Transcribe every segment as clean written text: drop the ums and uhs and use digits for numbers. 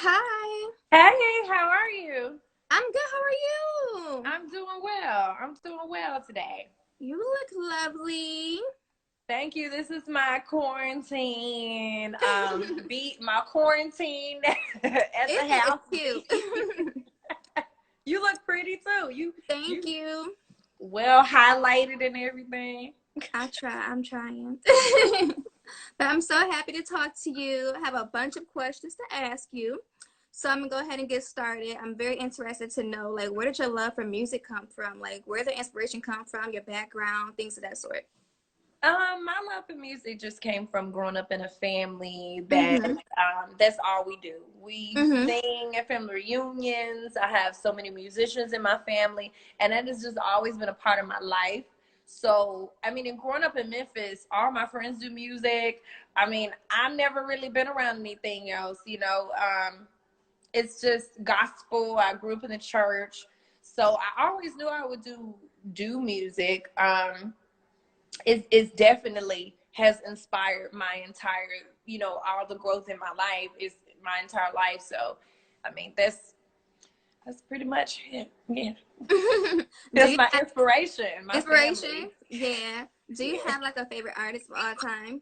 Hi, Hey, how are you? I'm good. How are you? I'm doing well. I'm doing well today. You look lovely. Thank you. This is my quarantine, beat my quarantine at the It's house beat. cute. You look pretty too. Thank You you. well highlighted and everything. I'm trying. But I'm so happy to talk to you. I have a bunch of questions to ask you. So I'm gonna go ahead and get started. I'm very interested to know, like, where did your love for music come from? Like, where did the inspiration come from, your background, things of that sort. My love for music just came from growing up in a family that Mm-hmm. that's all we do. We Mm-hmm. sing at family reunions. I have so many musicians in my family, and that has just always been a part of my life. So, I mean, in growing up in Memphis, all my friends do music. I mean, I've never really been around anything else, it's just gospel. I grew up in the church, so I always knew I would do music. Is definitely has inspired my entire, all the growth in my life is my entire life. So, I mean, that's pretty much it. Yeah, Do that's you my have inspiration, my inspiration? family. Yeah. Do you Yeah. have like a favorite artist of all time?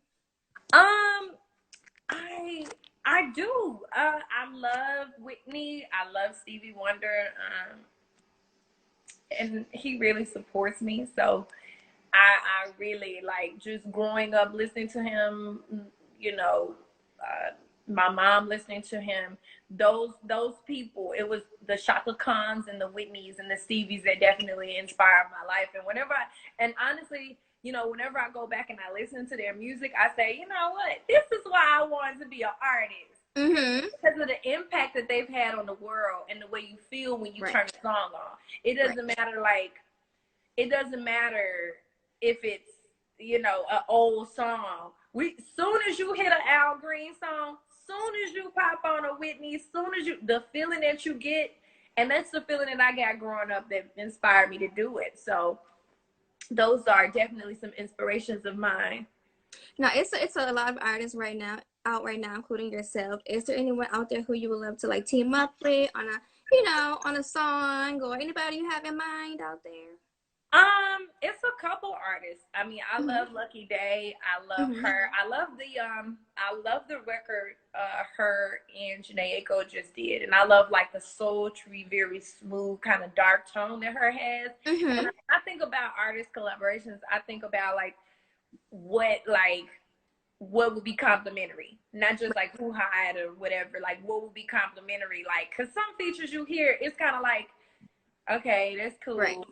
Um, I I do. I love Whitney. I love Stevie Wonder. And he really supports me. So I really like just growing up listening to him, you know, uh, my mom listening to him. Those people, it was the Shaka Khans and the Whitneys and the Stevies that definitely inspired my life. And honestly, whenever I go back and I listen to their music, I say, you know what, this is why I wanted to be an artist. Mm-hmm. Because of the impact that they've had on the world and the way you feel when you Right. turn a song on. It Right. doesn't matter it doesn't matter if it's an old song. We soon as you hit an Al Green song, soon as you pop on a Whitney, soon as you the feeling that you get, and that's the feeling that I got growing up that inspired me to do it. So those are definitely some inspirations of mine. Now it's a lot of artists right now, including yourself. Is there anyone out there who you would love to like team up with on a song or anybody you have in mind out there? It's a couple artists. I mean, I Mm-hmm. love Lucky Day. I love Mm-hmm. her. I love the record her and Janae Aiko just did. And I love like the sultry, very smooth, kind of dark tone that her has. And Mm-hmm. I think about artist collaborations, I think about what would be complimentary. Not just like who hired or whatever, like what would be complimentary, like cause some features you hear, it's kinda like, okay, that's Right. cool,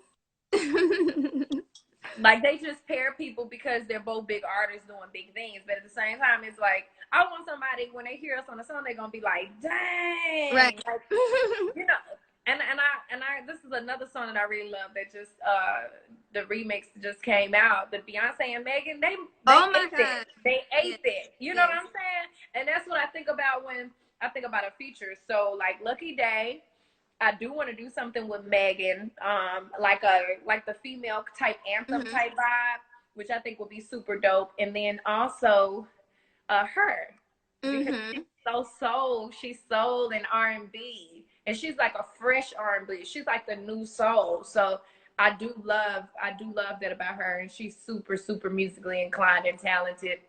like they just pair people because they're both big artists doing big things. But at the same time, it's like I want somebody when they hear us on the song, they're gonna be like, Right. dang, like you know. And I this is another song that I really love that just the remix just came out. The Beyonce and Megan, they Oh my ate that. God. They Yes. ate that. You know what Yes. I'm saying? And that's what I think about when I think about a feature. So like Lucky Day, I do want to do something with Megan, like the female type anthem Mm-hmm. type vibe, which I think would be super dope. And then also her, because Mm-hmm. she's soul and R&B, and she's like a fresh R&B. She's like the new soul. So I do love that about her, and she's super super musically inclined and talented.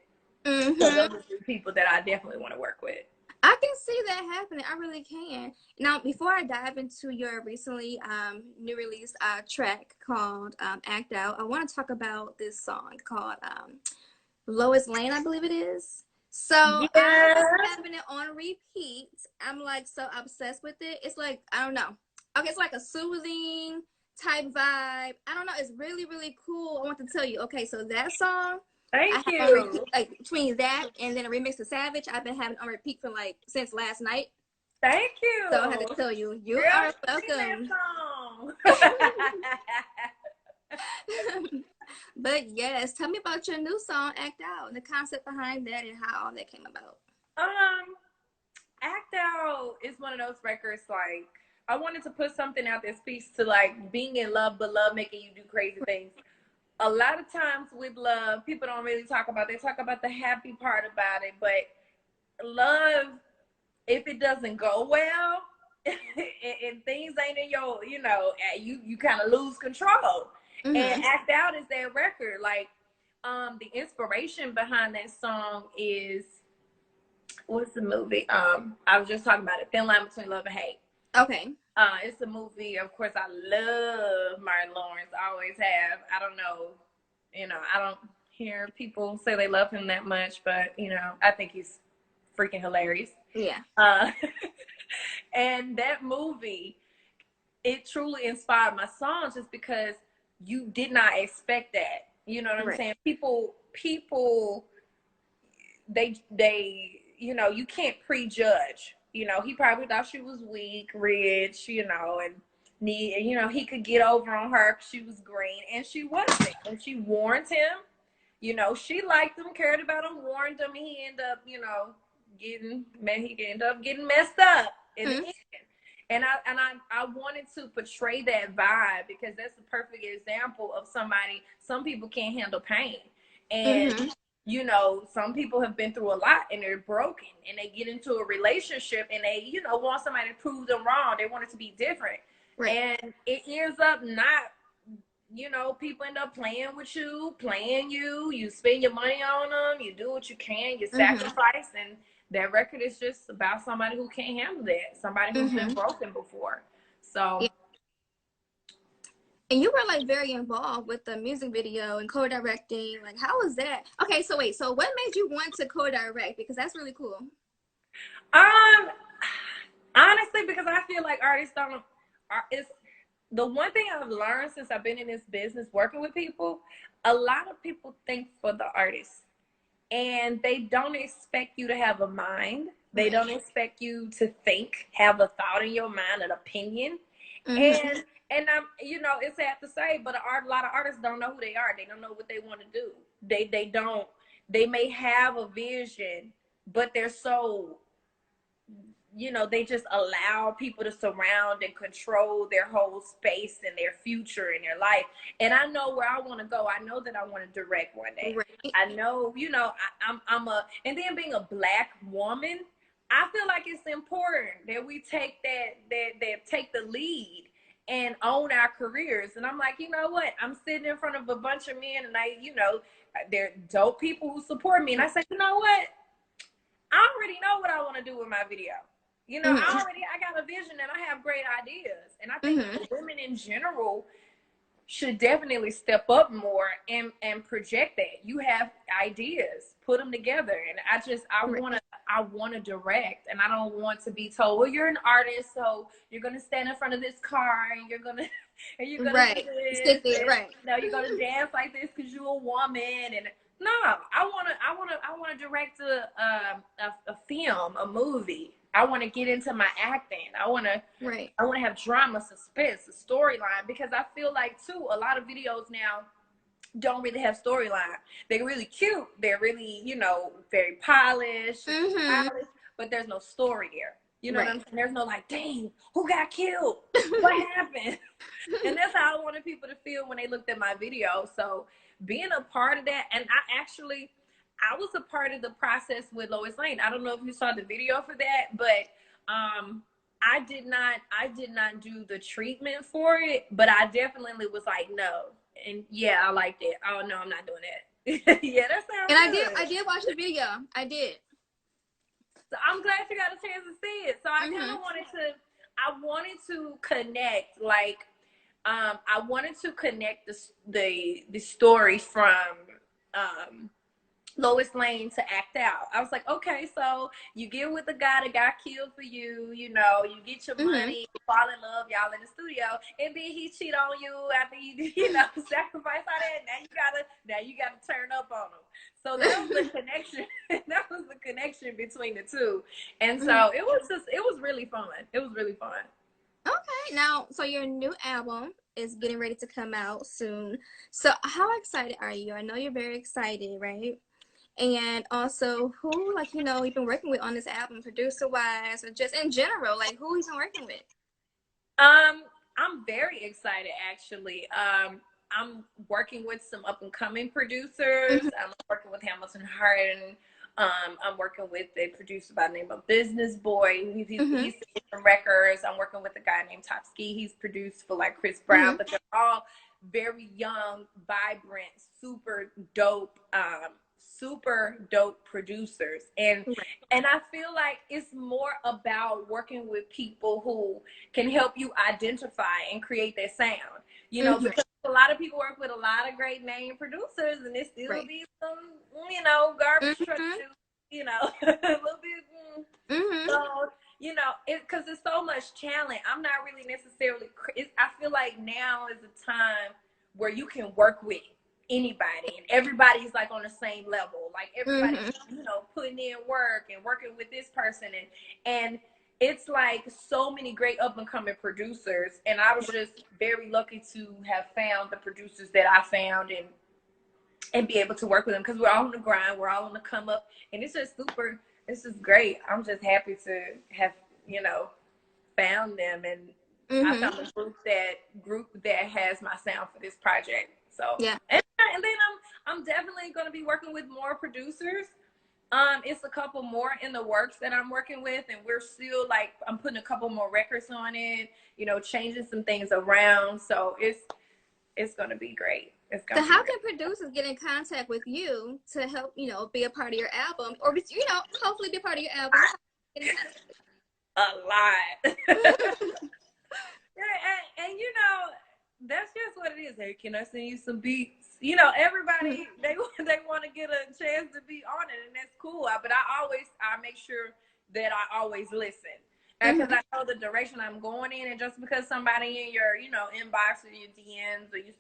So Mm-hmm. those are the people that I definitely want to work with. I can see that happening. I really can. Now, before I dive into your recently new release track called Act Out, I want to talk about this song called Lois Lane, I believe it is. So I was Yeah. having it on repeat. I'm like so obsessed with it. It's like, I don't know. Okay, it's like a soothing type vibe. I don't know. It's really, really cool. I want to tell you. Okay, so that song I Thank have on repeat, you. like between that and then a remix of Savage, I've been having on repeat for like since last night. Thank So I had to you. tell you, you Girl, are sing that welcome. song. But yes, tell me about your new song, Act Out, and the concept behind that and how all that came about. um, Act Out is one of those records like I wanted to put something out that speaks to like being in love, but love making you do crazy things. A lot of times with love, people don't really talk about. They talk about the happy part about it, but love if it doesn't go well, and things ain't in your, you know, you kind of lose control. And Act Out is that record. Like, the inspiration behind that song is, what's the movie? I was just talking about it. Thin Line Between Love and Hate. Okay. It's a movie. Of course, I love Martin Lawrence. I always have. I don't know. You know, I don't hear people say they love him that much, but you know, I think he's freaking hilarious. Yeah. And that movie, it truly inspired my song, just because you did not expect that. You know what I'm saying? People, they, you know, you can't prejudge. You know, he probably thought she was weak, rich, you know, and you know, he could get over on her because she was green, and she wasn't. And she warned him. You know, she liked him, cared about him, warned him, and he ended up, you know, getting messed up in the end. And I wanted to portray that vibe, because that's the perfect example of somebody. Some people can't handle pain, and you know, some people have been through a lot and they're broken, and they get into a relationship and they, you know, want somebody to prove them wrong. They want it to be different, and it ends up not. You know, people end up playing with you, playing you. You spend your money on them. You do what you can. You sacrifice, and that record is just about somebody who can't handle that. Somebody who's been broken before. So, and you were like very involved with the music video and co-directing. Like, how was that? Okay, so wait. So, what made you want to co-direct? Because that's really cool. Honestly, because I feel like artists don't. It's the one thing I've learned since I've been in this business working with people. A lot of people think for the artist, and they don't expect you to have a mind. They don't expect you to think, have a thought in your mind, an opinion. And I'm, you know, it's sad to say, but a lot of artists don't know who they are. They don't know what they want to do. They don't. They may have a vision, but they're so, you know, they just allow people to surround and control their whole space and their future and their life. And I know where I want to go. I know that I want to direct one day. I know, you know, and then being a Black woman, I feel like it's important that we take that take the lead and own our careers. And I'm like, you know what? I'm sitting in front of a bunch of men, and you know, they're dope people who support me. And I say, you know what? I already know what I want to do with my video. You know, I got a vision, and I have great ideas. And I think women in general should definitely step up more and project that. You have ideas, put them together. And I want to direct, and I don't want to be told, well, you're an artist, so you're going to stand in front of this car, and you're going to do this. No, you're going to dance like this because you're a woman. And no, I want to direct a film, a movie. I want to get into my acting. I want to have drama, suspense, a storyline, because I feel like too, a lot of videos now don't really have storyline. They're really cute. They're really, you know, very polished, but there's no story there. You know what I'm saying? There's no like, dang, who got killed? What happened? And that's how I wanted people to feel when they looked at my video. So being a part of that, and I was a part of the process with Lois Lane. I don't know if you saw the video for that, but I did not do the treatment for it, but I definitely was like, no. And yeah, I liked it. Oh no, I'm not doing that. Yeah, that sounds good. I did watch the video. I did. So I'm glad you got a chance to see it. So I kind of wanted to connect, like, I wanted to connect the story from Lois Lane to Act Out. I was like, okay, so you get with the guy that got killed for you, you know, you get your money, you fall in love, y'all in the studio, and then he cheat on you after you know, sacrifice all that. Now you gotta turn up on him. So that was the connection. That was the connection between the two. And so it was really fun. It was really fun. Okay, now, so your new album is getting ready to come out soon. So how excited are you? I know you're very excited, right? And also, who, like, you know, you've been working with on this album, producer-wise, or just in general, like, who you've been working with? I'm very excited, actually. I'm working with some up-and-coming producers. I'm working with Hamilton Hart, I'm working with a producer by the name of Business Boy. Mm-hmm. He's some records. I'm working with a guy named Top Ski. He's produced for like Chris Brown, Mm-hmm. but they're all very young, vibrant, super dope producers. Right. And I feel like it's more about working with people who can help you identify and create that sound. You know, Mm-hmm. because a lot of people work with a lot of great name producers, and it still Right. be some, garbage truck Mm-hmm. juice, a little bit. Mm-hmm. So, because there's so much talent. I'm not really necessarily. I feel like now is a time where you can work with anybody, and everybody's like on the same level. Like everybody's, Mm-hmm. putting in work and working with this person, and it's like so many great up and coming producers. And I was just very lucky to have found the producers that I found, and be able to work with them, because we're all on the grind, we're all on the come up, and it's just super. It's just great. I'm just happy to have found them, and I Mm-hmm. found a group that has my sound for this project. So, Yeah. and then I'm definitely going to be working with more producers. It's a couple more in the works that I'm working with, and we're still like, I'm putting a couple more records on it, changing some things around. So it's going to be great. It's going So to be how great. can producers get in contact with you to help, be a part of your album, or hopefully be a part of your album? How can they get in contact A lot. with And that's just what it is. Hey, can I send you some beats? you? Everybody they want to get a chance to be on it, and that's cool. But I make sure that I always listen, because Mm-hmm. I know the direction I'm going in. And just because somebody in your inbox or your DMs, or you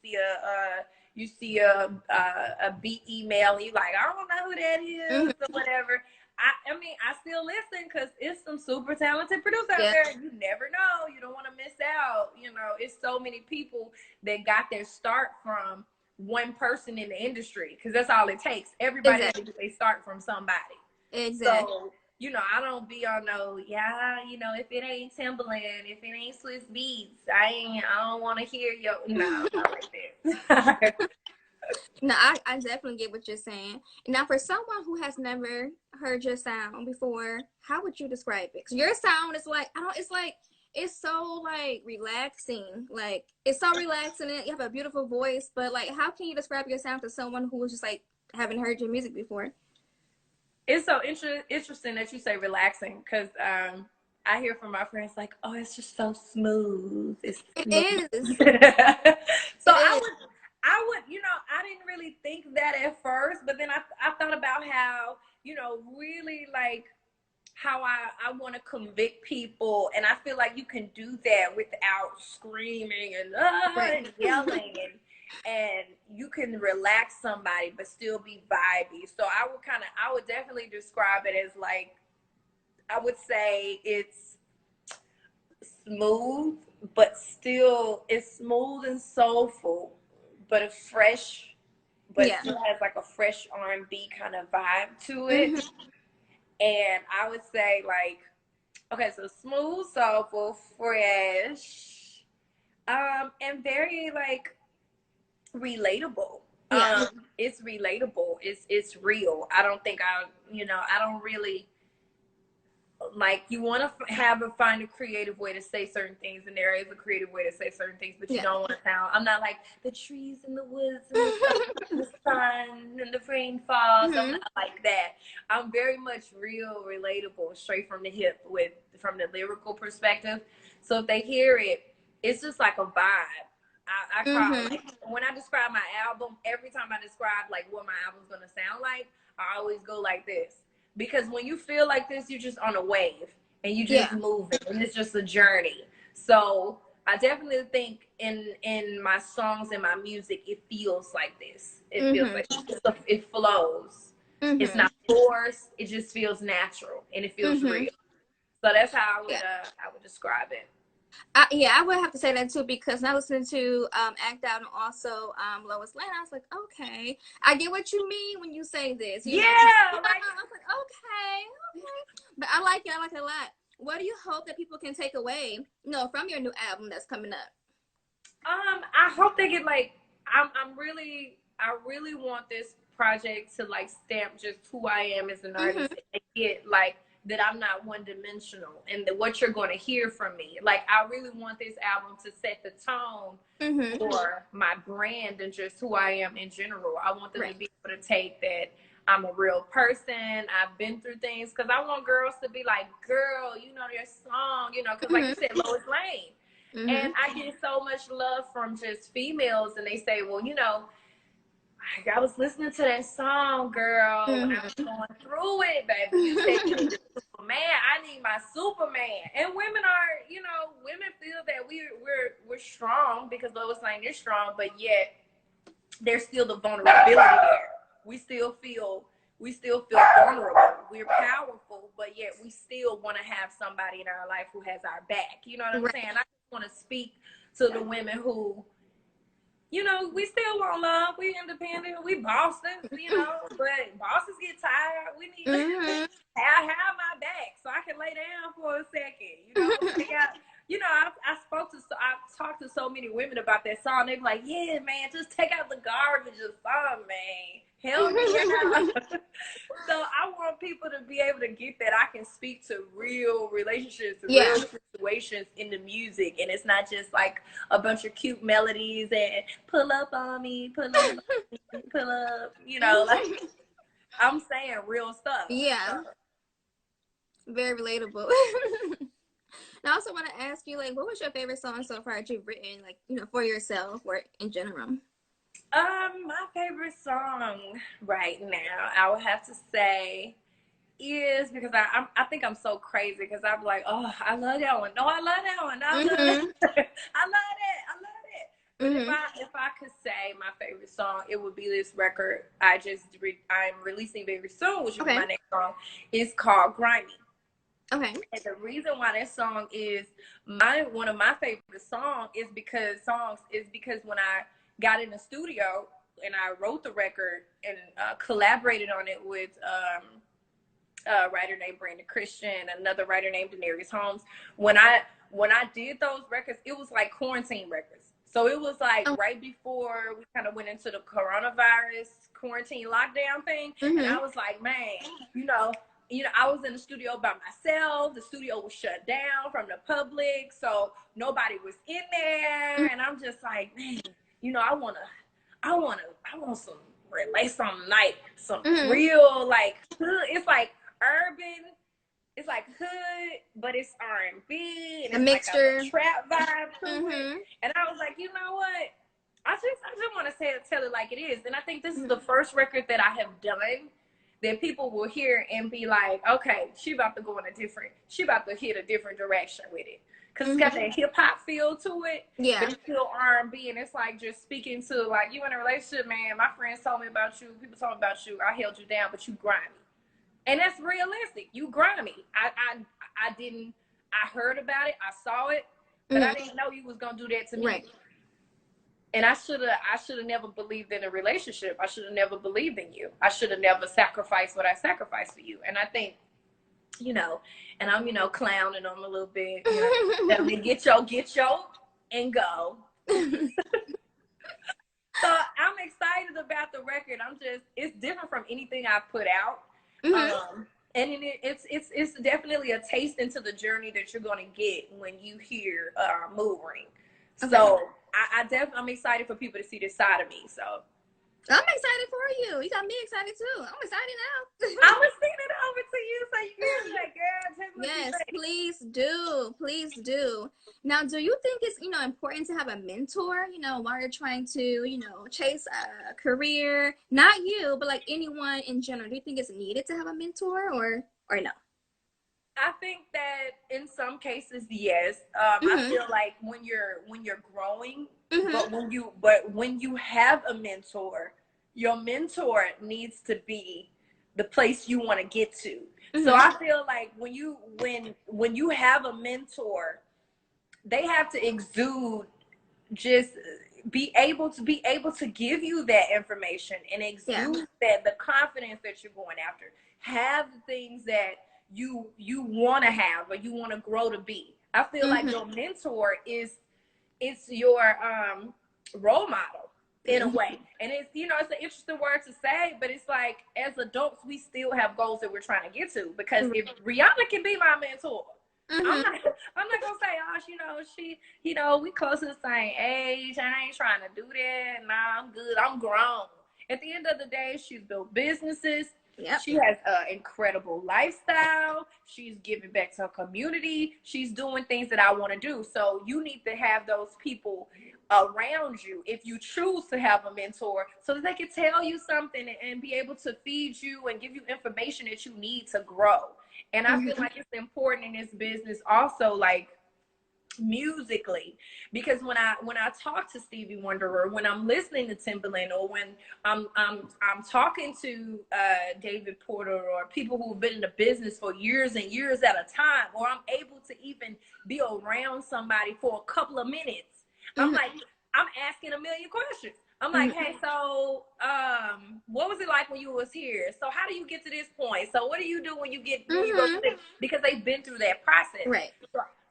see a beat email, and you like, I don't know who that Mm-hmm. is or whatever. I mean, I still listen, because it's some super talented producers out Yeah. there. You never know. You don't want to miss out. It's so many people that got their start from one person in the industry, because that's all it takes. Everybody Exactly. gets they start from somebody. Exactly. So, I don't be on no, if it ain't Timberland, if it ain't Swiss Beats, I don't want to hear your, no, not like that. No, I definitely get what you're saying. Now, for someone who has never heard your sound before, how would you describe it? 'Cause your sound is like, I don't, it's like, it's so like relaxing. Like, it's so relaxing. You have a beautiful voice, but like, how can you describe your sound to someone who was just like, haven't heard your music before? It's so interesting that you say relaxing, because I hear from my friends like, oh, it's just so smooth. It's It smooth. is. So It is. I didn't really think that at first, but then I thought about how, really like how I want to convict people. And I feel like you can do that without screaming Right. and yelling, and you can relax somebody but still be vibey. So I would definitely describe it as like, I would say it's smooth, but still it's smooth and soulful, but a fresh, but Yeah. still has like a fresh R&B kind of vibe to Hmm. it. And I would say like, okay, so smooth, soulful, fresh, and very like relatable. Yeah. It's relatable. It's real. I don't think I don't really like, you want to find a creative way to say certain things, and there is a creative way to say certain things, but you Yeah. don't want to sound. I'm not like the trees and the woods and the sun and the rain falls. I'm Hmm. not like that. I'm very much real, relatable, straight from the hip, from the lyrical perspective. So if they hear it, it's just like a vibe. I call, Hmm. like, when I describe my album, every time I describe like what my album's gonna sound like, I always go like this, because when you feel like this, you're just on a wave, and you just Yeah. moving, and it's just a journey. So I definitely think in my songs and my music, it feels like this. It feels Hmm. like it flows. It's Hmm. not forced. It just feels natural, and it feels Hmm. real. So that's how Yeah. I would describe it. Yeah, I would have to say that too, because when I listened to Act Out and also Lois Lane, I was like, okay, I get what you mean when you say this, Yeah, like, I was like, okay, okay. But I like it. I like it a lot. What do you hope that people can take away, from your new album that's coming up? I hope they get like, I really want this project to like stamp just who I am as an artist and get like that I'm not one dimensional and that what you're going to hear from me. Like, I really want this album to set the tone for my brand and just who I am in general. I want them to be able to take that I'm a real person. I've been through things, because I want girls to be like, girl, you know, their song, you know, because like you said, Lois Lane. And I get so much love from just females, and they say, well, you know, I was listening to that song, girl, when I was going through it, baby. You said you need a Superman. I need my Superman. And women are, you know, women feel that we're strong because Lois Lane is strong, but yet there's still the vulnerability there. We still feel vulnerable. We're powerful, but yet we still want to have somebody in our life who has our back. You know what I'm saying? I just want to speak to the women who, you know, we still want love. We independent. We bosses, you know, but bosses get tired. We need to have my back so I can lay down for a second. You know, you know, I've talked to so many women about that song. They be like, yeah, man, just take out the garbage of song, man. Help me out. So I want people to be able to get that I can speak to real relationships, real situations in the music. And it's not just like a bunch of cute melodies and pull up on me, pull up on me, pull up. You know, like, I'm saying real stuff. Yeah. Very relatable. I also want to ask you, like, what was your favorite song so far that you've written, like, you know, for yourself or in general? My favorite song right now, I would have to say, is, because I think I'm so crazy, because I'm like, oh, I love that one. No, I love that one. I love that. I love that. I love that. But if I could say my favorite song, it would be this record I'm releasing very soon, which will be my next song. It's called Grimy. Okay. And the reason why that song is one of my favorite songs is because when I got in the studio and I wrote the record and collaborated on it with a writer named Brandon Christian, another writer named Denarius Holmes. When I did those records, it was like quarantine records. So it was like right before we kind of went into the coronavirus quarantine lockdown thing. And I was like, man, you know, I was in the studio by myself. The studio was shut down from the public, so nobody was in there. And I'm just like, man, you know, I want some some night, some real, like, it's like urban, it's like hood, but it's R&B, and it's a mixture, like a trap vibe to it. And I was like, you know what? I just want to tell it like it is. And I think this is the first record that I have done that people will hear and be like, okay, she about to hit a different direction with it. Because it's got that hip-hop feel to it. Yeah. But it's still R&B, and it's like just speaking to, like, you in a relationship, man, my friends told me about you, people told me about you, I held you down, but you grimy. And that's realistic. You grimy. I heard about it, I saw it, but I didn't know you was going to do that to me. Right. And I should have never believed in a relationship. I should have never believed in you. I should have never sacrificed what I sacrificed for you. And I think, you know, and I'm, you know, clowning them a little bit. You know, get yo and go. So I'm excited about the record. It's different from anything I've put out. And it's definitely a taste into the journey that you're going to get when you hear Mood Ring. Okay. So I'm excited for people to see this side of me. So I'm excited for you. You got me excited too. I'm excited now. I was sending it over to you so you can be like, girl, yes, please do. Please do. Now, do you think it's, you know, important to have a mentor, you know, while you're trying to, you know, chase a career? Not you, but like anyone in general. Do you think it's needed to have a mentor or no? I think that in some cases, yes. I feel like when you're growing, but when you have a mentor, your mentor needs to be the place you want to get to. So I feel like when you have a mentor, they have to exude, just be able to give you that information and exude that the confidence that you're going after. Have the things that you want to have or you want to grow to be. I feel like your mentor it's your role model. in a way. And it's, you know, it's an interesting word to say, but it's like, as adults, we still have goals that we're trying to get to. Because if Rihanna can be my mentor, I'm not gonna say, oh, you know, we close to the same age. I ain't trying to do that. Nah, I'm good. I'm grown. At the end of the day, she's built businesses. Yep. She has an incredible lifestyle. She's giving back to her community. She's doing things that I want to do. So you need to have those people around you if you choose to have a mentor, so that they can tell you something and be able to feed you and give you information that you need to grow. And I feel like it's important in this business also, like musically, because when I talk to Stevie Wonder, or when I'm listening to Timbaland, or when I'm talking to David Porter, or people who've been in the business for years and years at a time, or I'm able to even be around somebody for a couple of minutes, I'm like, I'm asking a million questions. I'm like, hey, so what was it like when you was here? So how do you get to this point? So what do you do when you get when you go to this? Because they've been through that process. Right.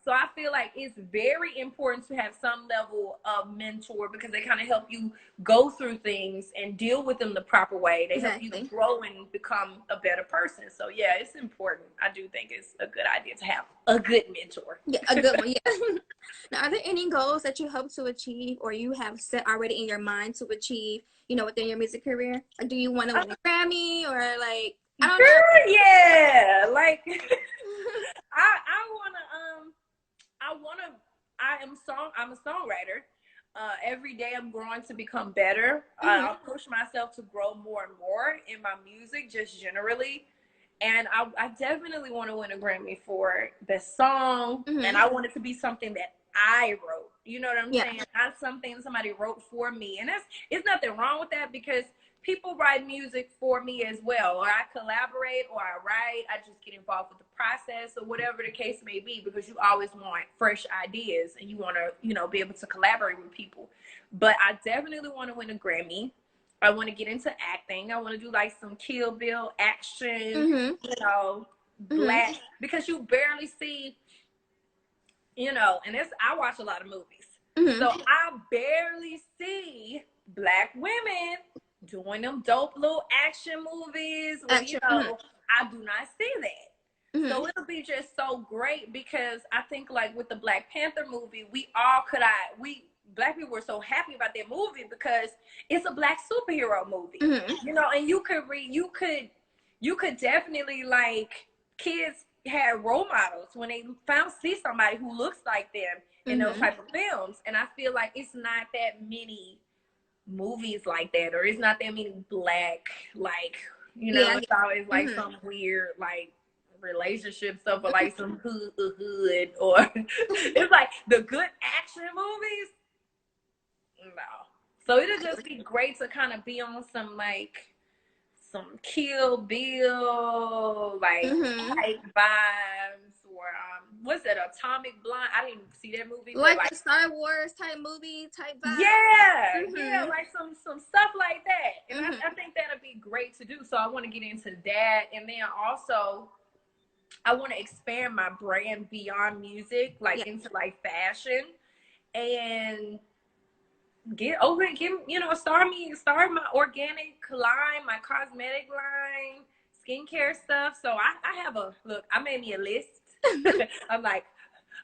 So I feel like it's very important to have some level of mentor, because they kind of help you go through things and deal with them the proper way. They help you grow and become a better person. So yeah, it's important. I do think it's a good idea to have a good mentor. Yeah, a good one. Yeah. Now, are there any goals that you hope to achieve, or you have set already in your mind to achieve, you know, within your music career? Or do you want to win a Grammy, or like, I don't know? Yeah, like I'm a songwriter. Every day I'm growing to become better. I'll push myself to grow more and more in my music, just generally. And I definitely want to win a Grammy for best song. And I want it to be something that I wrote. You know what I'm saying? Not something somebody wrote for me. And it's nothing wrong with that, because people write music for me as well. Or I collaborate, or I write. I just get involved with the process, or whatever the case may be, because you always want fresh ideas and you want to, you know, be able to collaborate with people. But I definitely want to win a Grammy. I want to get into acting. I want to do like some Kill Bill action, you know, black, because you barely see, you know, and I watch a lot of movies. So I barely see Black women doing them dope little action movies. Where, you know, I do not see that. So it'll be just so great, because I think like with the Black Panther movie, Black people were so happy about that movie because it's a Black superhero movie, you know, and you could definitely, like, kids had role models when they see somebody who looks like them in those type of films. And I feel like it's not that many movies like that, or it's not that many Black, like, you know, it's always like some weird, like, relationship stuff, or like some hood, or it's like the good action movies. No. So it'll just be great to kind of be on some, like, some Kill Bill, like, type vibes, or what's that, Atomic Blonde? I didn't see that movie. Like a Star Wars type movie type vibe. Yeah, yeah, like some stuff like that. And I think that'd be great to do. So I want to get into that, and then also I want to expand my brand beyond music, like into like fashion, and start my organic line, my cosmetic line, skincare stuff. So I made me a list. I'm like,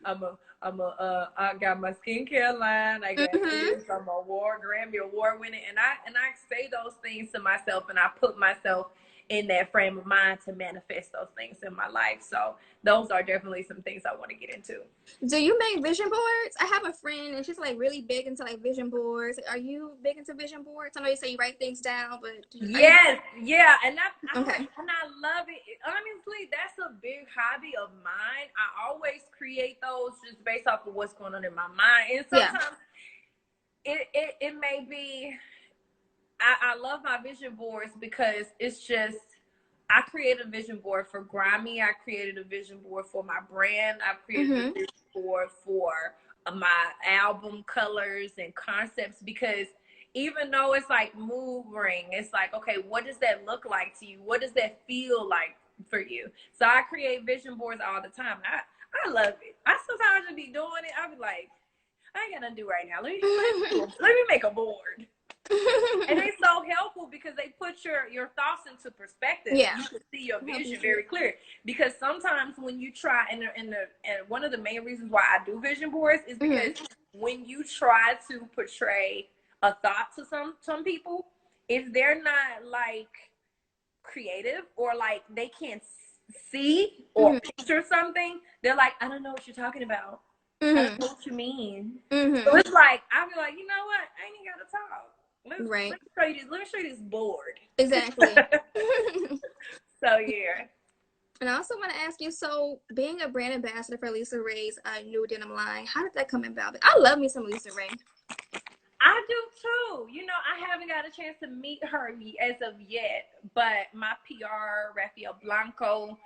I got my skincare line. I got this. I'm Grammy award winning, and I say those things to myself, and I put myself in that frame of mind to manifest those things in my life. So those are definitely some things I want to get into. Do you make vision boards? I have a friend, and she's like really big into like vision boards. Are you big into vision boards? I know you say you write things down, but yeah, and I love it. Honestly, that's a big hobby of mine. I always create those just based off of what's going on in my mind, and sometimes it may be. I love my vision boards because it's just, I created a vision board for Grammy. I created a vision board for my brand. I've created a vision board for my album colors and concepts, because even though it's like mood ring, it's like, okay, what does that look like to you? What does that feel like for you? So I create vision boards all the time. I love it. I sometimes just be doing it. I be like, I ain't got nothing to do right now. Let me make a board. And it's so helpful because they put your thoughts into perspective. Yeah. You can see your vision very clear. Because sometimes when you try, and one of the main reasons why I do vision boards is because when you try to portray a thought to some people, if they're not like creative or like they can't see or picture something, they're like, I don't know what you're talking about. I don't know what you mean. So it's like, I'll be like, you know what? I ain't even gotta talk. Let me show you this. Let me show you this board. Exactly. So yeah. And I also want to ask you, so being a brand ambassador for Lisa Ray's new denim line, how did that come about? I love me some Lisa Ray. I do too. You know, I haven't got a chance to meet her as of yet, but my PR, Rafael Blanco,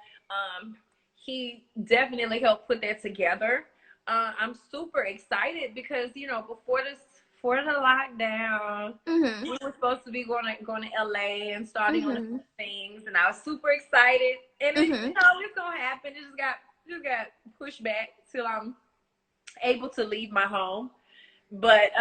he definitely helped put that together. I'm super excited because, you know, before the lockdown, we were supposed to be going to LA and starting on things, and I was super excited. And it, you know, it's gonna happen. It just got pushed back till I'm able to leave my home. But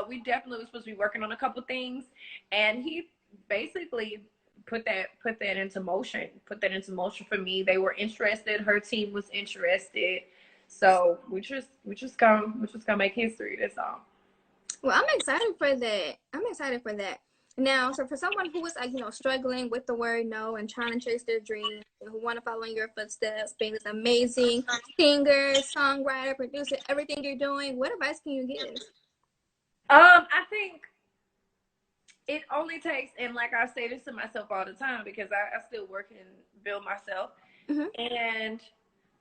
we definitely were supposed to be working on a couple things, and he basically put that into motion. Put that into motion for me. They were interested. Her team was interested. So we just gonna make history. That's all. Well, I'm excited for that. Now, so for someone who is like, you know, struggling with the word no and trying to chase their dreams, who want to follow in your footsteps, being this amazing singer, songwriter, producer, everything you're doing, what advice can you give? I think it only takes, and like I say this to myself all the time because I still work and build myself, and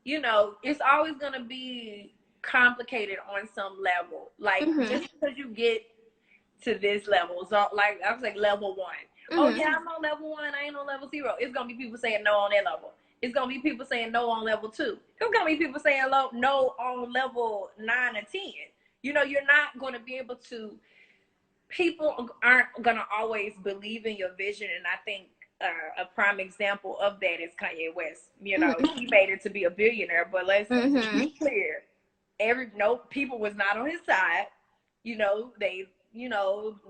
you know, it's always gonna be complicated on some level. Like just because you get to this level, so like I was like level 1. Oh yeah, I'm on level 1. I ain't on level 0. It's gonna be people saying no on that level. It's gonna be people saying no on level 2. It's gonna be people saying no on level 9 or 10. You know, you're not gonna be able to. People aren't gonna always believe in your vision, and I think a prime example of that is Kanye West. You know, he made it to be a billionaire, but let's be clear: people was not on his side. You know, they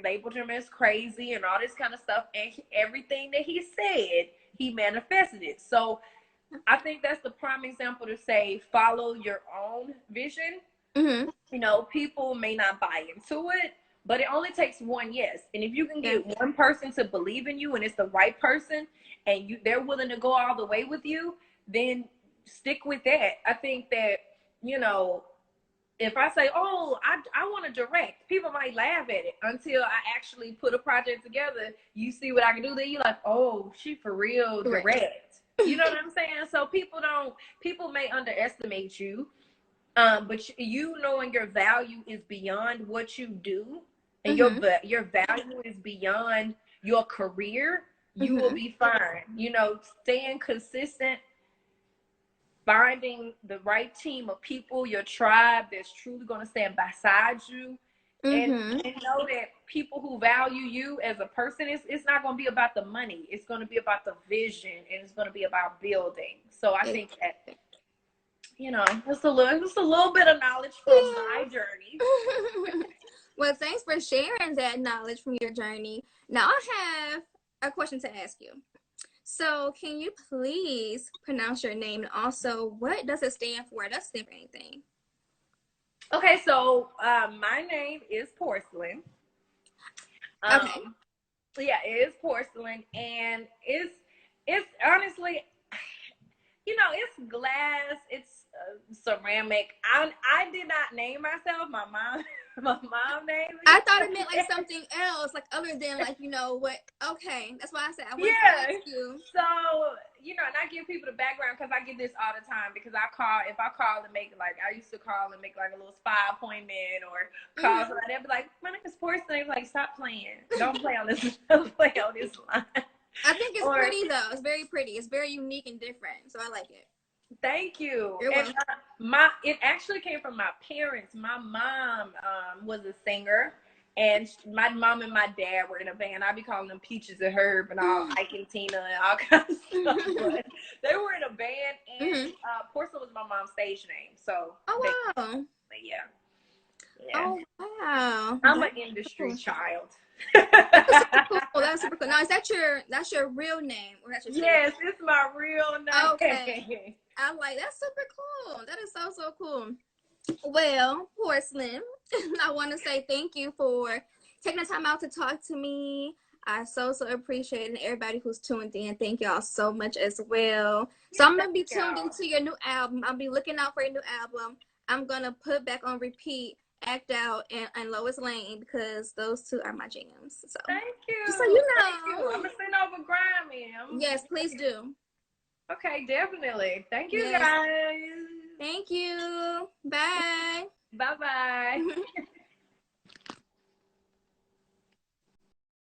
labeled him as crazy and all this kind of stuff, and everything that he said, he manifested it. So I think that's the prime example to say follow your own vision. You know, people may not buy into it, but it only takes one yes. And if you can get one person to believe in you and it's the right person and they're willing to go all the way with you, then stick with that. I think that, you know, if I say, oh, I want to direct, people might laugh at it until I actually put a project together. You see what I can do. Then you're like, oh, she for real direct. You know what I'm saying? So people may underestimate you. But you knowing your value is beyond what you do, and your value is beyond your career, you will be fine. You know, staying consistent, finding the right team of people, your tribe that's truly going to stand beside you, and know that people who value you as a person, it's not going to be about the money. It's going to be about the vision, and it's going to be about building. So I think that, you know, just a little bit of knowledge from my journey. Well, thanks for sharing that knowledge from your journey. Now I have a question to ask you. So can you please pronounce your name, and also what does it stand for? It doesn't stand for anything. Okay, so my name is Porcelan. Okay. Yeah, it is Porcelan, and it's honestly, you know, it's glass, it's ceramic. I did not name myself. My mom named me. I thought it meant like something else, like other than like, you know what? Okay, that's why I said I wanted to ask you. So, you know, and I give people the background because I get this all the time because if I call and make, like, I used to call and make like a little spy appointment or call somebody, they'd be like, my name is Porcelan. They'd be like, stop playing. Don't play on this. Don't play on this line. I think it's pretty though. It's very pretty. It's very unique and different. So I like it. Thank you. And it actually came from my parents. My mom was a singer, and my mom and my dad were in a band. I be calling them Peaches and Herb and all, Ike and Tina and all kinds of stuff. But they were in a band, and Porcelan was my mom's stage name. So wow. yeah. Yeah. Oh wow, I'm an that's industry cool. child. That's super cool. That's super cool. Now, is that's your real name or that's your stage? Yes, it's my real Okay, name. I like that's super cool. That is so so cool. Well, Porcelain, I want to say thank you for taking the time out to talk to me. I so so appreciate it, and everybody who's tuned in. Thank y'all so much as well. So Yeah, I'm thank gonna be tuned y'all. into your new album. I'll be looking out for your new album. I'm gonna put back on repeat Act Out and Lois Lane because those two are my jams. So Thank just so you you. Thank you. I'm know. gonna send over Grammy. Yes, please do. Okay, definitely. Thank you Yes. guys. Thank you. Bye. Bye bye.